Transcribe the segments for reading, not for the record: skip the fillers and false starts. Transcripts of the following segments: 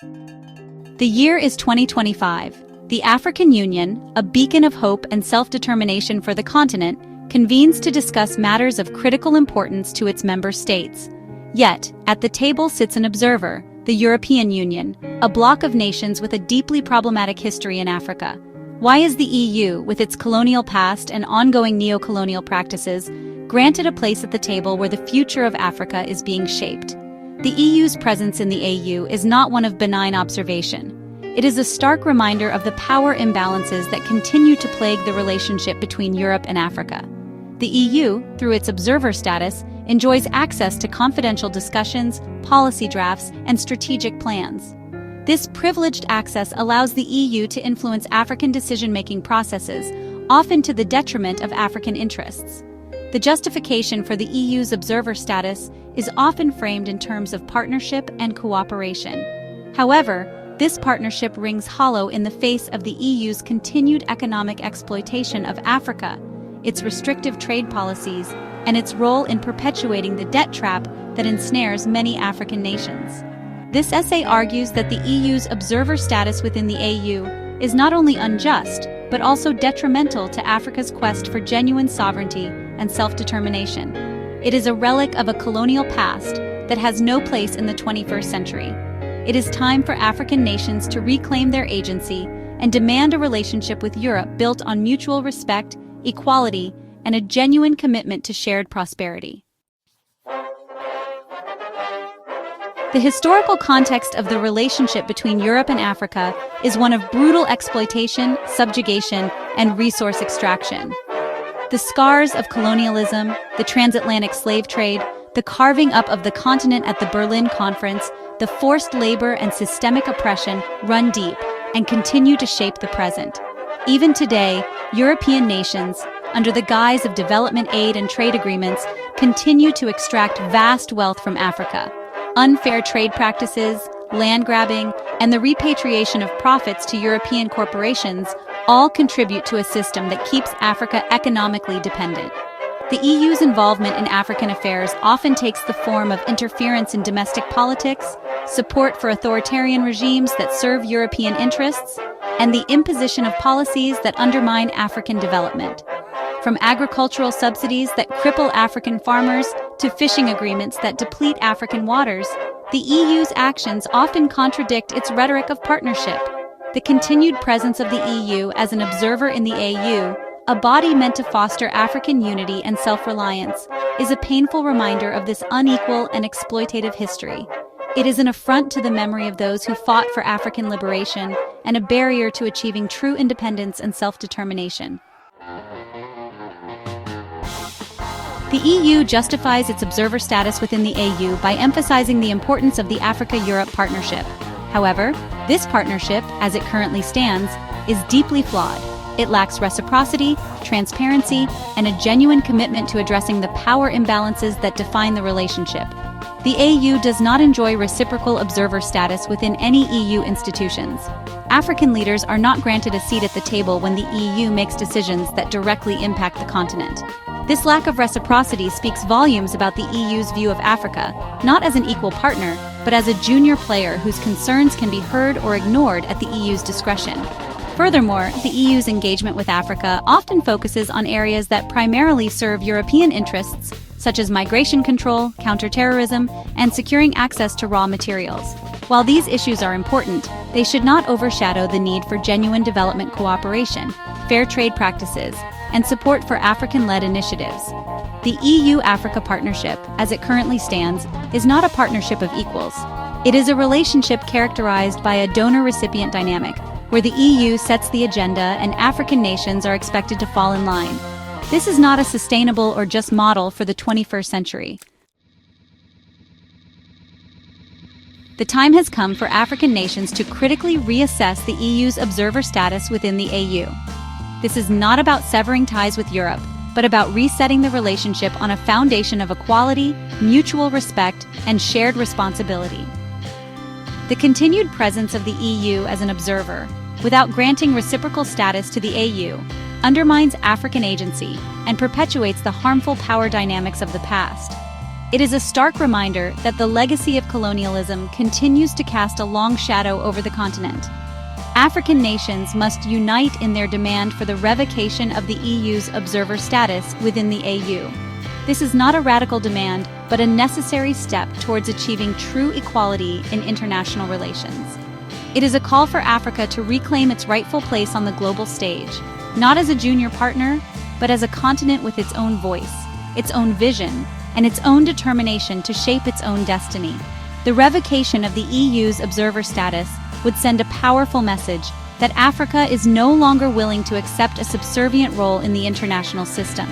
The year is 2025. The African Union, a beacon of hope and self-determination for the continent, convenes to discuss matters of critical importance to its member states. Yet, at the table sits an observer, the European Union, a bloc of nations with a deeply problematic history in Africa. Why is the EU, with its colonial past and ongoing neo-colonial practices, granted a place at the table where the future of Africa is being shaped? The EU's presence in the AU is not one of benign observation. It is a stark reminder of the power imbalances that continue to plague the relationship between Europe and Africa. The EU, through its observer status, enjoys access to confidential discussions, policy drafts, and strategic plans. This privileged access allows the EU to influence African decision-making processes, often to the detriment of African interests. The justification for the EU's observer status is often framed in terms of partnership and cooperation. However, this partnership rings hollow in the face of the EU's continued economic exploitation of Africa, its restrictive trade policies, and its role in perpetuating the debt trap that ensnares many African nations. This essay argues that the EU's observer status within the AU is not only unjust, but also detrimental to Africa's quest for genuine sovereignty and self-determination. It is a relic of a colonial past that has no place in the 21st century. It is time for African nations to reclaim their agency and demand a relationship with Europe built on mutual respect, equality, and a genuine commitment to shared prosperity. The historical context of the relationship between Europe and Africa is one of brutal exploitation, subjugation, and resource extraction. The scars of colonialism, the transatlantic slave trade, the carving up of the continent at the Berlin Conference, the forced labor and systemic oppression run deep and continue to shape the present. Even today, European nations, under the guise of development aid and trade agreements, continue to extract vast wealth from Africa. Unfair trade practices, land grabbing, and the repatriation of profits to European corporations all contribute to a system that keeps Africa economically dependent. The EU's involvement in African affairs often takes the form of interference in domestic politics, support for authoritarian regimes that serve European interests, and the imposition of policies that undermine African development. From agricultural subsidies that cripple African farmers to fishing agreements that deplete African waters, the EU's actions often contradict its rhetoric of partnership. The continued presence of the EU as an observer in the AU, a body meant to foster African unity and self-reliance, is a painful reminder of this unequal and exploitative history. It is an affront to the memory of those who fought for African liberation and a barrier to achieving true independence and self-determination. The EU justifies its observer status within the AU by emphasizing the importance of the Africa-Europe partnership. However, this partnership, as it currently stands, is deeply flawed. It lacks reciprocity, transparency, and a genuine commitment to addressing the power imbalances that define the relationship. The AU does not enjoy reciprocal observer status within any EU institutions. African leaders are not granted a seat at the table when the EU makes decisions that directly impact the continent. This lack of reciprocity speaks volumes about the EU's view of Africa, not as an equal partner, but as a junior player whose concerns can be heard or ignored at the EU's discretion. Furthermore, the EU's engagement with Africa often focuses on areas that primarily serve European interests, such as migration control, counterterrorism, and securing access to raw materials. While these issues are important, they should not overshadow the need for genuine development cooperation, fair trade practices, and support for African-led initiatives. The EU-Africa partnership, as it currently stands, is not a partnership of equals. It is a relationship characterized by a donor-recipient dynamic, where the EU sets the agenda and African nations are expected to fall in line. This is not a sustainable or just model for the 21st century. The time has come for African nations to critically reassess the EU's observer status within the AU. This is not about severing ties with Europe, but about resetting the relationship on a foundation of equality, mutual respect, and shared responsibility. The continued presence of the EU as an observer, without granting reciprocal status to the AU, undermines African agency and perpetuates the harmful power dynamics of the past. It is a stark reminder that the legacy of colonialism continues to cast a long shadow over the continent. African nations must unite in their demand for the revocation of the EU's observer status within the AU. This is not a radical demand, but a necessary step towards achieving true equality in international relations. It is a call for Africa to reclaim its rightful place on the global stage, not as a junior partner, but as a continent with its own voice, its own vision, and its own determination to shape its own destiny. The revocation of the EU's observer status would send a powerful message that Africa is no longer willing to accept a subservient role in the international system.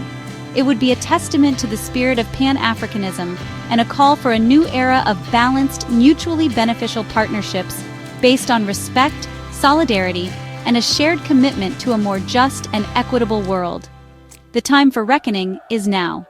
It would be a testament to the spirit of Pan-Africanism and a call for a new era of balanced, mutually beneficial partnerships based on respect, solidarity, and a shared commitment to a more just and equitable world. The time for reckoning is now.